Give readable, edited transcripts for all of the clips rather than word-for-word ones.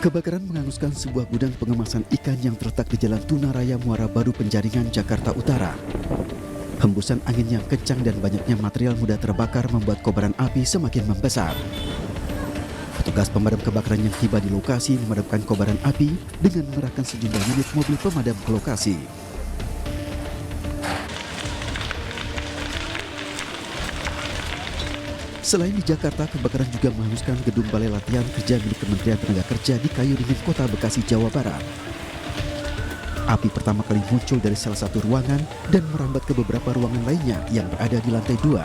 Kebakaran menghanguskan sebuah gudang pengemasan ikan yang terletak di Jalan Tuna Raya Muara Baru Penjaringan, Jakarta Utara. Hembusan angin yang kencang dan banyaknya material mudah terbakar membuat kobaran api semakin membesar. Petugas pemadam kebakaran yang tiba di lokasi memadamkan kobaran api dengan mengerahkan sejumlah unit mobil pemadam ke lokasi. Selain di Jakarta, kebakaran juga menghanguskan gedung Balai Latihan Kerja milik Kementerian Tenaga Kerja di Kayu Dingin, Kota Bekasi, Jawa Barat. Api pertama kali muncul dari salah satu ruangan dan merambat ke beberapa ruangan lainnya yang berada di lantai 2.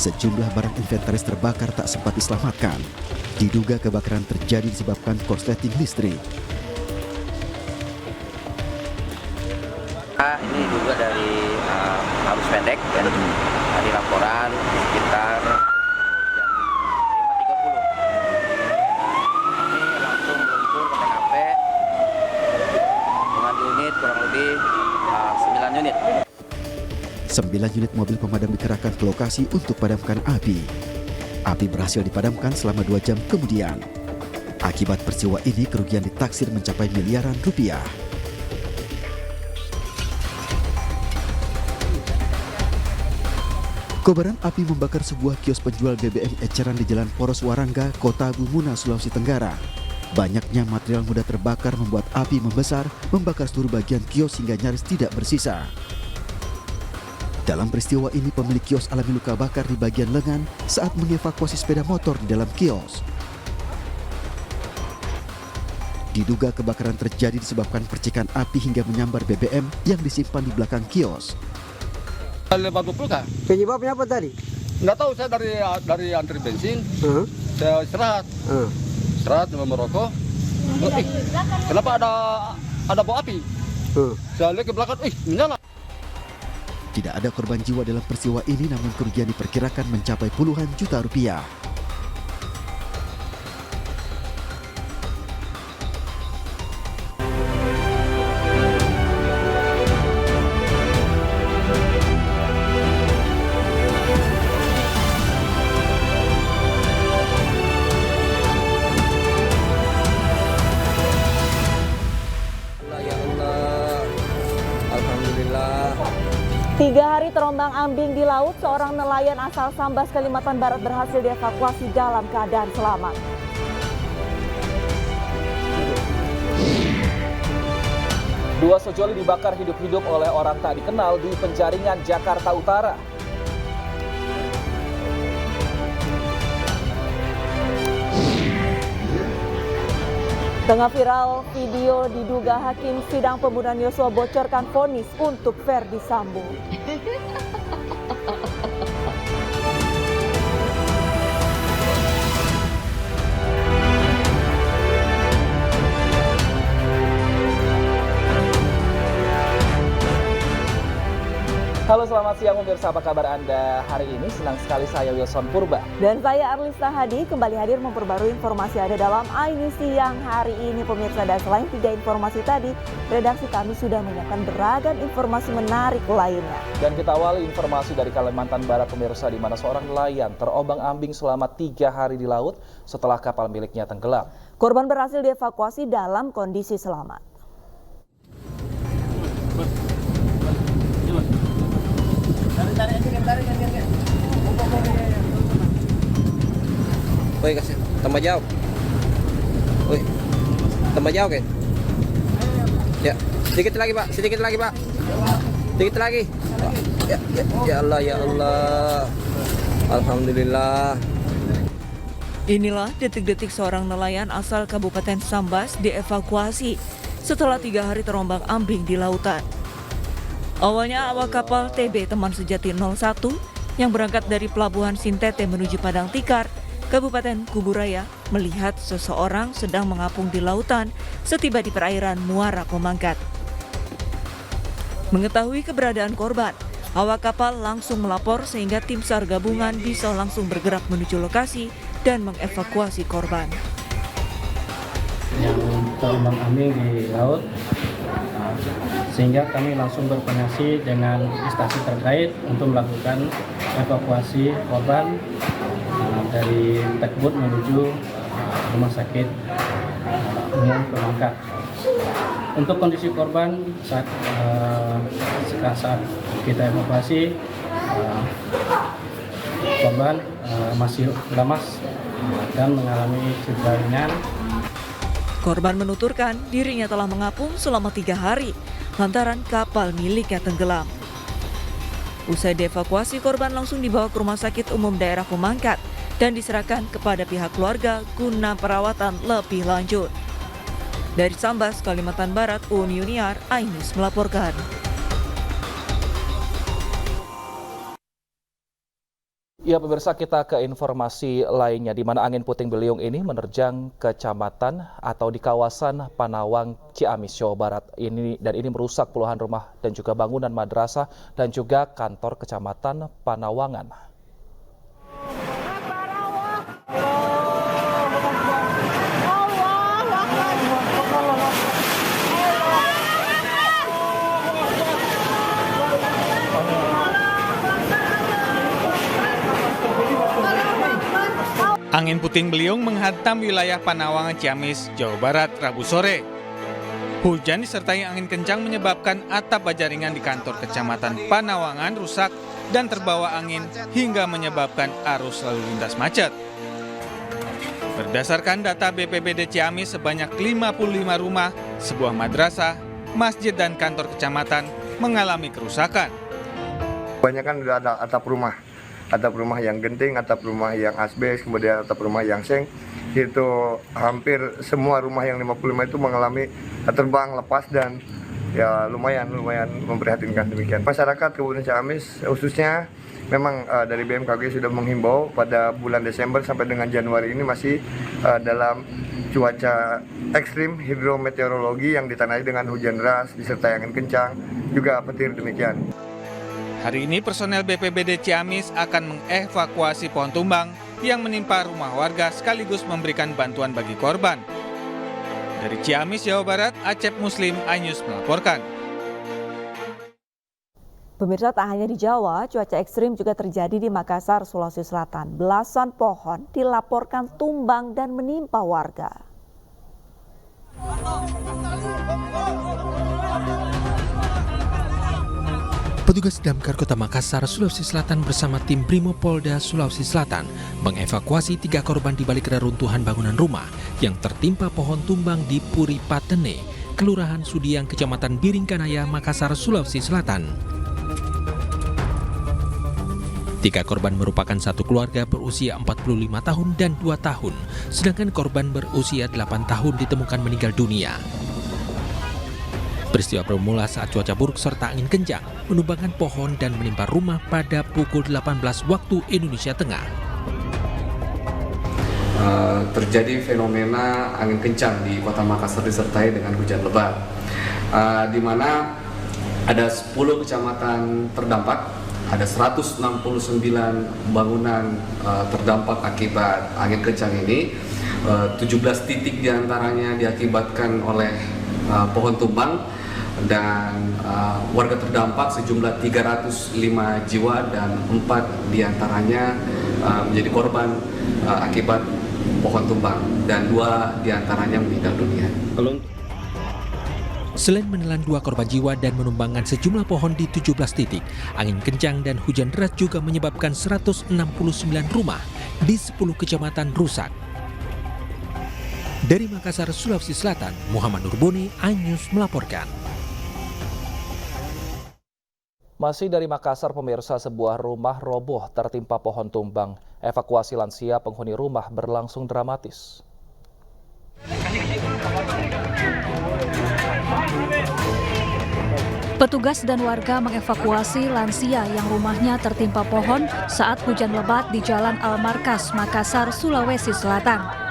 Sejumlah barang inventaris terbakar tak sempat diselamatkan. Diduga kebakaran terjadi disebabkan korsleting listrik. Ini juga dari arus pendek dan dari laporan sekitar jam 5.30. Ini langsung meluncur ke TKP dengan unit kurang lebih 9 unit. 9 unit mobil pemadam dikerahkan ke lokasi untuk padamkan api. Api berhasil dipadamkan selama 2 jam kemudian. Akibat peristiwa ini kerugian ditaksir mencapai miliaran rupiah. Kobaran api membakar sebuah kios penjual BBM eceran di Jalan Poros Warangga, Kota Gumuna, Sulawesi Tenggara. Banyaknya material mudah terbakar membuat api membesar, membakar seluruh bagian kios hingga nyaris tidak bersisa. Dalam peristiwa ini, pemilik kios alami luka bakar di bagian lengan saat mengevakuasi sepeda motor di dalam kios. Diduga kebakaran terjadi disebabkan percikan api hingga menyambar BBM yang disimpan di belakang kios. Lebar kah? Penyebabnya apa tadi? Nggak tahu, saya dari antri bensin, saya istirahat, merokok. Kenapa ada bau api? Saya lihat ke belakang, menyala. Tidak ada korban jiwa dalam peristiwa ini, namun kerugian diperkirakan mencapai puluhan juta rupiah. Alhamdulillah. 3 hari terombang-ambing di laut, seorang nelayan asal Sambas, Kalimantan Barat berhasil dievakuasi dalam keadaan selamat. Dua sejoli dibakar hidup-hidup oleh orang tak dikenal di Penjaringan, Jakarta Utara. Tengah viral video diduga hakim sidang pembunuhan Yosua bocorkan vonis untuk Ferdi Sambo. Halo, selamat siang pemirsa, apa kabar Anda hari ini? Senang sekali saya Wilson Purba. Dan saya Arlista Hadi kembali hadir memperbarui informasi ada dalam iNews siang hari ini pemirsa. Dan selain 3 informasi tadi, redaksi kami sudah menyiapkan beragam informasi menarik lainnya. Dan kita awali informasi dari Kalimantan Barat pemirsa, di mana seorang nelayan terombang-ambing selama 3 hari di laut setelah kapal miliknya tenggelam. Korban berhasil dievakuasi dalam kondisi selamat. Woi, kasih tambah jauh. Woi, tambah jauh kan? Ya, sedikit lagi Pak, sedikit lagi Pak. Sedikit lagi. Ya Allah, ya Allah. Alhamdulillah. Inilah detik-detik seorang nelayan asal Kabupaten Sambas dievakuasi setelah 3 hari terombang-ambing di lautan. Awalnya awak kapal TB Teman Sejati 01 yang berangkat dari Pelabuhan Sintete menuju Padang Tikar, Kabupaten Kuburaya, melihat seseorang sedang mengapung di lautan setiba di perairan Muara Komangkat. Mengetahui keberadaan korban, awak kapal langsung melapor sehingga tim SAR gabungan bisa langsung bergerak menuju lokasi dan mengevakuasi korban. Yang terombang-ambing di laut, sehingga kami langsung berkoordinasi dengan instansi terkait untuk melakukan evakuasi korban dari tugboat menuju Rumah Sakit Umum Pemangkat. Untuk kondisi korban saat kita evakuasi, korban masih lemas dan mengalami cedera ringan. Korban menuturkan dirinya telah mengapung selama 3 hari lantaran kapal miliknya tenggelam. Usai dievakuasi, korban langsung dibawa ke Rumah Sakit Umum Daerah Pemangkat dan diserahkan kepada pihak keluarga guna perawatan lebih lanjut. Dari Sambas, Kalimantan Barat, Uun Yuniar, Ainus melaporkan. Ya pemirsa, kita ke informasi lainnya di mana angin puting beliung ini menerjang kecamatan atau di kawasan Panawang, Ciamis, Jawa Barat. Ini merusak puluhan rumah dan juga bangunan madrasah dan juga kantor kecamatan Panawangan. Angin puting beliung menghantam wilayah Panawangan, Ciamis, Jawa Barat, Rabu sore. Hujan disertai angin kencang menyebabkan atap baja ringan di kantor kecamatan Panawangan rusak dan terbawa angin hingga menyebabkan arus lalu lintas macet. Berdasarkan data BPBD Ciamis, sebanyak 55 rumah, sebuah madrasah, masjid dan kantor kecamatan mengalami kerusakan. Kebanyakan sudah ada atap rumah yang genting, atap rumah yang asbes, kemudian atap rumah yang seng. Itu hampir semua rumah yang 55 itu mengalami terbang, lepas, dan ya lumayan memprihatinkan demikian. Masyarakat Kabupaten Ciamis khususnya memang dari BMKG sudah menghimbau pada bulan Desember sampai dengan Januari ini masih dalam cuaca ekstrim hidrometeorologi yang ditandai dengan hujan deras disertai angin kencang, juga petir demikian. Hari ini personel BPBD Ciamis akan mengevakuasi pohon tumbang yang menimpa rumah warga sekaligus memberikan bantuan bagi korban. Dari Ciamis, Jawa Barat, Acep Muslim, Ainus melaporkan. Pemirsa, tak hanya di Jawa, cuaca ekstrim juga terjadi di Makassar, Sulawesi Selatan. Belasan pohon dilaporkan tumbang dan menimpa warga. Petugas Damkar Kota Makassar, Sulawesi Selatan bersama tim Brimopolda Sulawesi Selatan mengevakuasi 3 korban di balik reruntuhan bangunan rumah yang tertimpa pohon tumbang di Puri Patene, Kelurahan Sudiang, Kecamatan Biringkanaya, Makassar, Sulawesi Selatan. 3 korban merupakan satu keluarga berusia 45 tahun dan 2 tahun, sedangkan korban berusia 8 tahun ditemukan meninggal dunia. Peristiwa bermula saat cuaca buruk serta angin kencang menumbangkan pohon dan menimpa rumah pada pukul 18 waktu Indonesia Tengah. Terjadi fenomena angin kencang di Kota Makassar disertai dengan hujan lebat, di mana ada 10 kecamatan terdampak, ada 169 bangunan terdampak akibat angin kencang ini. 17 titik diantaranya diakibatkan oleh pohon tumbang, dan warga terdampak sejumlah 305 jiwa dan 4 diantaranya menjadi korban akibat pohon tumbang dan 2 diantaranya meninggal dunia. Selain menelan 2 korban jiwa dan menumbangkan sejumlah pohon di 17 titik, angin kencang dan hujan deras juga menyebabkan 169 rumah di 10 kecamatan rusak. Dari Makassar, Sulawesi Selatan, Muhammad Nurboni, Ainus melaporkan. Masih dari Makassar, pemirsa, sebuah rumah roboh tertimpa pohon tumbang. Evakuasi lansia penghuni rumah berlangsung dramatis. Petugas dan warga mengevakuasi lansia yang rumahnya tertimpa pohon saat hujan lebat di Jalan Al-Markas, Makassar, Sulawesi Selatan.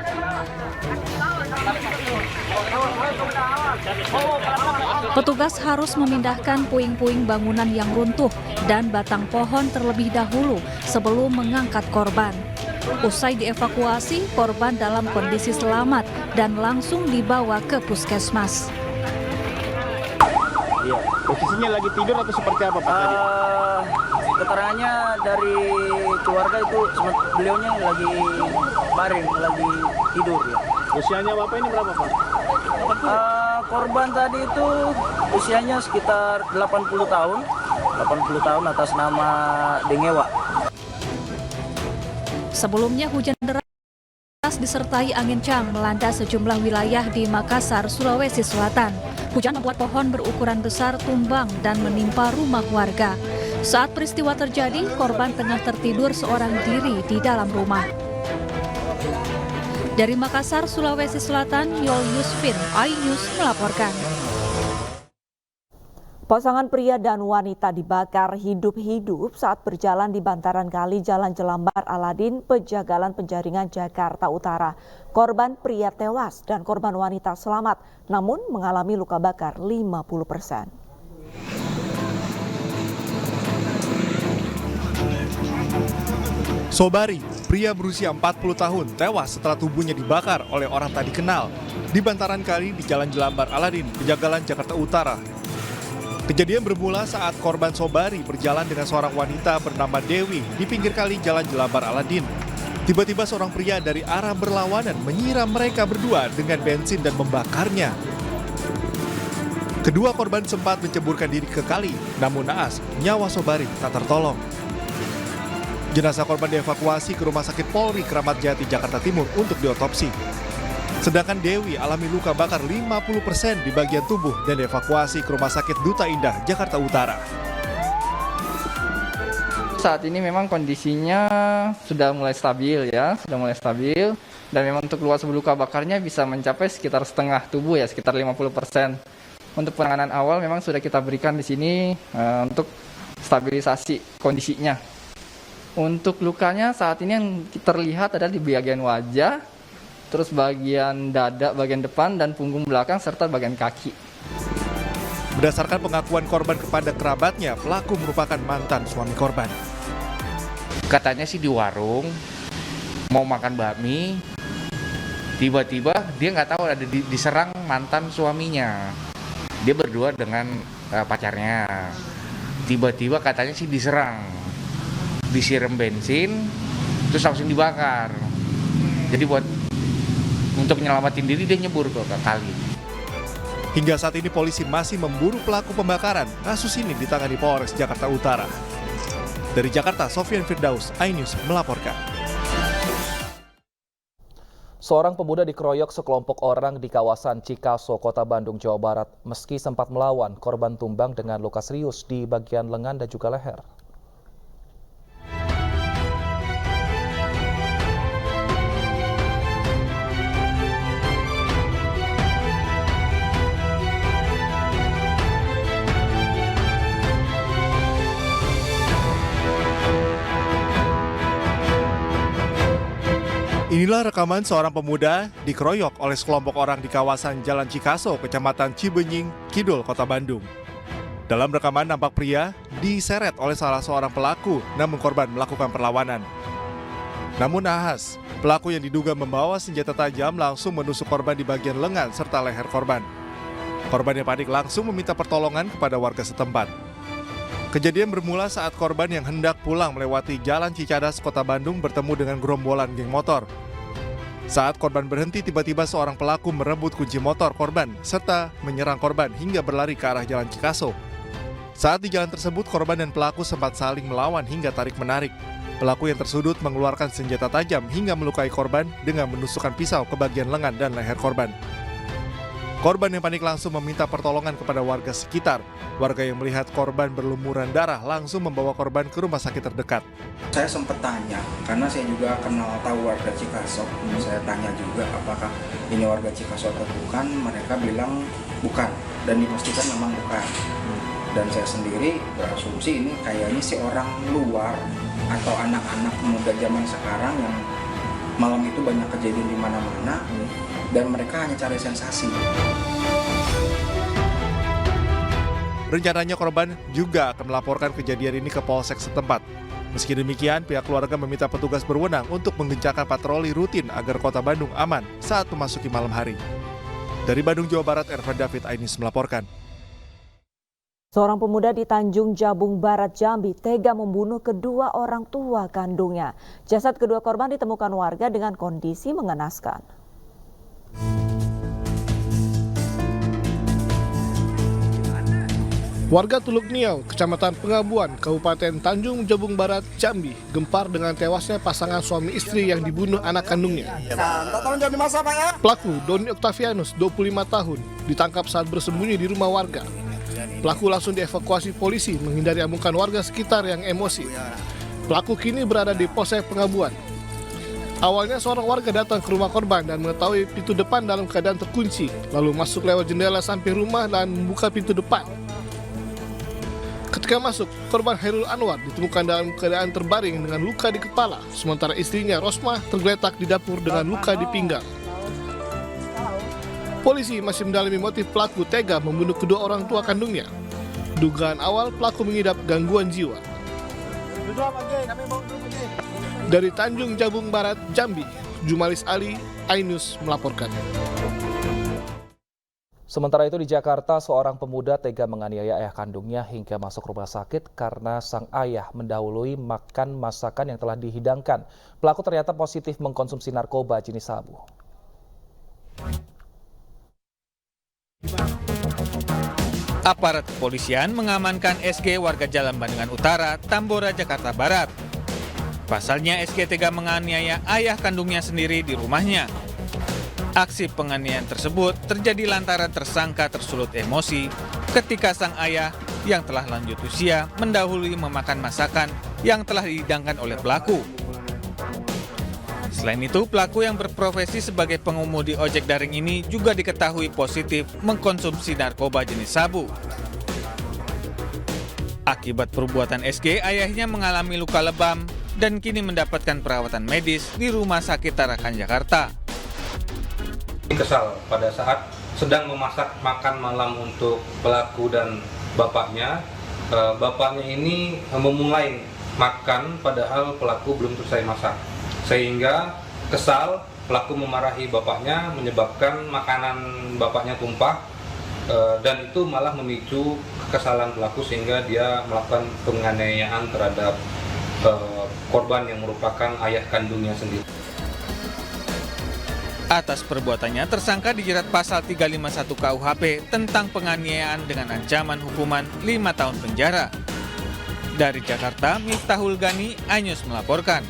Petugas harus memindahkan puing-puing bangunan yang runtuh dan batang pohon terlebih dahulu sebelum mengangkat korban. Usai dievakuasi, korban dalam kondisi selamat dan langsung dibawa ke puskesmas. Iya, posisinya lagi tidur atau seperti apa Pak? keterangannya dari keluarga itu beliaunya lagi baring, lagi tidur ya. Usianya Bapak ini berapa, Pak? Korban tadi itu usianya sekitar 80 tahun atas nama Dengewa. Sebelumnya hujan deras disertai angin kencang melanda sejumlah wilayah di Makassar, Sulawesi Selatan. Hujan membuat pohon berukuran besar tumbang dan menimpa rumah warga. Saat peristiwa terjadi, korban tengah tertidur seorang diri di dalam rumah. Dari Makassar, Sulawesi Selatan, Yol Yusfin, iNews melaporkan. Pasangan pria dan wanita dibakar hidup-hidup saat berjalan di bantaran kali Jalan Jelambar Aladin, Pejagalan Penjaringan, Jakarta Utara. Korban pria tewas dan korban wanita selamat, namun mengalami luka bakar 50%. Sobari, pria berusia 40 tahun, tewas setelah tubuhnya dibakar oleh orang tak dikenal di bantaran kali di Jalan Jelambar Aladin, Pejagalan, Jakarta Utara. Kejadian bermula saat korban Sobari berjalan dengan seorang wanita bernama Dewi di pinggir kali Jalan Jelambar Aladin. Tiba-tiba seorang pria dari arah berlawanan menyiram mereka berdua dengan bensin dan membakarnya. Kedua korban sempat menceburkan diri ke kali, namun naas nyawa Sobari tak tertolong. Jenazah korban dievakuasi ke Rumah Sakit Polri Kramat Jati, Jakarta Timur untuk diotopsi. Sedangkan Dewi alami luka bakar 50% di bagian tubuh dan dievakuasi ke Rumah Sakit Duta Indah, Jakarta Utara. Saat ini memang kondisinya sudah mulai stabil dan memang untuk luas luka bakarnya bisa mencapai sekitar setengah tubuh ya, sekitar 50%. Untuk penanganan awal memang sudah kita berikan di sini untuk stabilisasi kondisinya. Untuk lukanya saat ini yang terlihat adalah di bagian wajah, terus bagian dada, bagian depan, dan punggung belakang, serta bagian kaki. Berdasarkan pengakuan korban kepada kerabatnya, pelaku merupakan mantan suami korban. Katanya sih di warung, mau makan bakmi, tiba-tiba dia nggak tahu ada diserang mantan suaminya. Dia berdua dengan pacarnya. Tiba-tiba katanya sih diserang. Disiram bensin, terus langsung dibakar. Jadi untuk menyelamatin diri dia nyebur ke kali. Hingga saat ini polisi masih memburu pelaku pembakaran. Kasus ini ditangani Polres Jakarta Utara. Dari Jakarta, Sofyan Firdaus, iNews melaporkan. Seorang pemuda dikeroyok sekelompok orang di kawasan Cikaso, Kota Bandung, Jawa Barat. Meski sempat melawan, korban tumbang dengan luka serius di bagian lengan dan juga leher. Inilah rekaman seorang pemuda dikeroyok oleh sekelompok orang di kawasan Jalan Cikaso, Kecamatan Cibenying, Kidul, Kota Bandung. Dalam rekaman nampak pria diseret oleh salah seorang pelaku, namun korban melakukan perlawanan. Namun nahas, pelaku yang diduga membawa senjata tajam langsung menusuk korban di bagian lengan serta leher korban. Korban yang panik langsung meminta pertolongan kepada warga setempat. Kejadian bermula saat korban yang hendak pulang melewati Jalan Cicadas, Kota Bandung bertemu dengan gerombolan geng motor. Saat korban berhenti, tiba-tiba seorang pelaku merebut kunci motor korban serta menyerang korban hingga berlari ke arah Jalan Cikaso. Saat di jalan tersebut, korban dan pelaku sempat saling melawan hingga tarik-menarik. Pelaku yang tersudut mengeluarkan senjata tajam hingga melukai korban dengan menusukkan pisau ke bagian lengan dan leher korban. Korban yang panik langsung meminta pertolongan kepada warga sekitar. Warga yang melihat korban berlumuran darah langsung membawa korban ke rumah sakit terdekat. Saya sempat tanya, karena saya juga kenal tahu warga Cikaso. Saya tanya juga apakah ini warga Cikaso atau bukan. Mereka bilang bukan, dan dipastikan memang bukan. Dan saya sendiri berasumsi ini kayaknya si orang luar atau anak-anak muda zaman sekarang yang malam itu banyak kejadian di mana-mana. Dan mereka hanya cari sensasi. Rencananya korban juga akan melaporkan kejadian ini ke Polsek setempat. Meski demikian, pihak keluarga meminta petugas berwenang untuk menggencarkan patroli rutin agar Kota Bandung aman saat memasuki malam hari. Dari Bandung, Jawa Barat, Ervan David, iNews melaporkan. Seorang pemuda di Tanjung Jabung Barat, Jambi tega membunuh kedua orang tua kandungnya. Jasad kedua korban ditemukan warga dengan kondisi mengenaskan. Warga Teluk Niau, Kecamatan Pengabuan, Kabupaten Tanjung Jabung Barat, Jambi, gempar dengan tewasnya pasangan suami istri yang dibunuh anak kandungnya. Pelaku, Doni Octavianus, 25 tahun, ditangkap saat bersembunyi di rumah warga. Pelaku langsung dievakuasi polisi menghindari amukan warga sekitar yang emosi. Pelaku kini berada di Polsek Pengabuan. Awalnya seorang warga datang ke rumah korban dan mengetahui pintu depan dalam keadaan terkunci, lalu masuk lewat jendela samping rumah dan membuka pintu depan. Ketika masuk, korban Hairul Anwar ditemukan dalam keadaan terbaring dengan luka di kepala, sementara istrinya Rosmah tergeletak di dapur dengan luka di pinggang. Polisi masih mendalami motif pelaku tega membunuh kedua orang tua kandungnya. Dugaan awal pelaku mengidap gangguan jiwa. Dari Tanjung Jabung Barat, Jambi, Jumalis Ali, iNews melaporkan. Sementara itu di Jakarta, seorang pemuda tega menganiaya ayah kandungnya hingga masuk rumah sakit karena sang ayah mendahului makan masakan yang telah dihidangkan. Pelaku ternyata positif mengkonsumsi narkoba jenis sabu. Aparat kepolisian mengamankan SG warga Jalan Bandungan Utara, Tambora, Jakarta Barat. Pasalnya SG tega menganiaya ayah kandungnya sendiri di rumahnya. Aksi penganiayaan tersebut terjadi lantaran tersangka tersulut emosi ketika sang ayah yang telah lanjut usia mendahului memakan masakan yang telah dihidangkan oleh pelaku. Selain itu, pelaku yang berprofesi sebagai pengemudi ojek daring ini juga diketahui positif mengkonsumsi narkoba jenis sabu. Akibat perbuatan SG, ayahnya mengalami luka lebam dan kini mendapatkan perawatan medis di Rumah Sakit Tarakan, Jakarta. Kesal pada saat sedang memasak makan malam untuk pelaku dan bapaknya. Bapaknya ini memulai makan padahal pelaku belum selesai masak. Sehingga kesal, pelaku memarahi bapaknya menyebabkan makanan bapaknya tumpah dan itu malah memicu kekesalan pelaku sehingga dia melakukan penganiayaan terhadap korban yang merupakan ayah kandungnya sendiri. Atas perbuatannya, tersangka dijerat pasal 351 KUHP tentang penganiayaan dengan ancaman hukuman 5 tahun penjara. Dari Jakarta, Miftahul Gani, iNews melaporkan.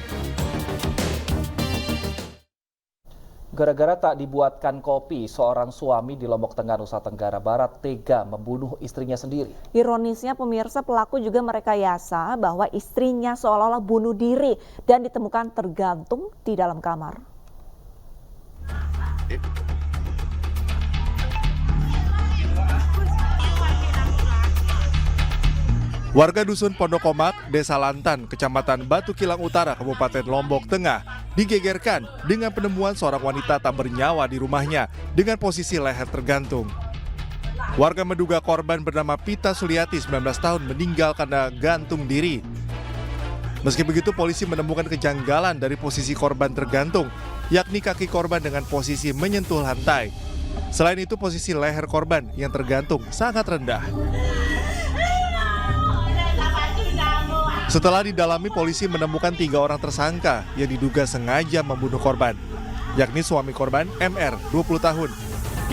Gara-gara tak dibuatkan kopi, seorang suami di Lombok Tengah, Nusa Tenggara Barat tega membunuh istrinya sendiri. Ironisnya pemirsa, pelaku juga merekayasa bahwa istrinya seolah-olah bunuh diri dan ditemukan tergantung di dalam kamar. Warga Dusun Pondokomak, Desa Lantan, Kecamatan Batu Kilang Utara, Kabupaten Lombok Tengah, digegerkan dengan penemuan seorang wanita tak bernyawa di rumahnya dengan posisi leher tergantung. Warga menduga korban bernama Pita Suliati, 19 tahun, meninggal karena gantung diri. Meski begitu, polisi menemukan kejanggalan dari posisi korban tergantung, yakni kaki korban dengan posisi menyentuh lantai. Selain itu, posisi leher korban yang tergantung sangat rendah. Setelah didalami, polisi menemukan 3 orang tersangka yang diduga sengaja membunuh korban, yakni suami korban MR, 20 tahun,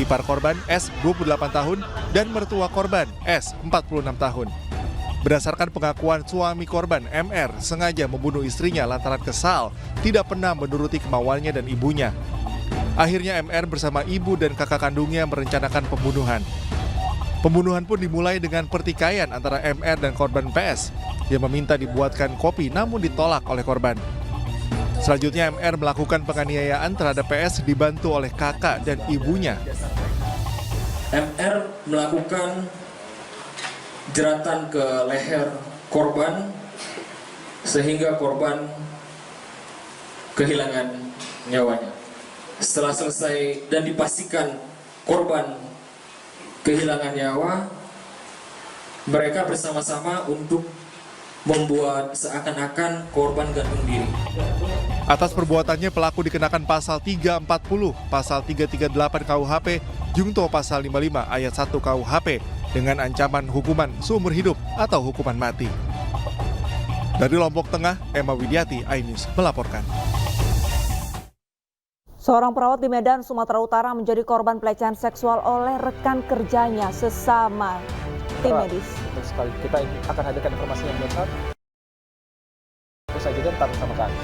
ipar korban S, 28 tahun, dan mertua korban S, 46 tahun. Berdasarkan pengakuan suami korban, MR sengaja membunuh istrinya lantaran kesal tidak pernah menuruti kemauannya dan ibunya. Akhirnya MR bersama ibu dan kakak kandungnya merencanakan pembunuhan. Pembunuhan pun dimulai dengan pertikaian antara MR dan korban PS yang meminta dibuatkan kopi namun ditolak oleh korban. Selanjutnya MR melakukan penganiayaan terhadap PS dibantu oleh kakak dan ibunya. MR melakukan jeratan ke leher korban sehingga korban kehilangan nyawanya. Setelah selesai dan dipastikan korban kehilangan nyawa, mereka bersama-sama untuk membuat seakan-akan korban gantung diri. Atas perbuatannya pelaku dikenakan pasal 340, pasal 338 KUHP, Jungto pasal 55 ayat 1 KUHP dengan ancaman hukuman seumur hidup atau hukuman mati. Dari Lombok Tengah, Emma Widiati, iNews melaporkan. Seorang perawat di Medan, Sumatera Utara menjadi korban pelecehan seksual oleh rekan kerjanya sesama tim medis. Betul sekali. Kita akan hadirkan informasi yang lengkap. Usai jeda tetap bersama kami.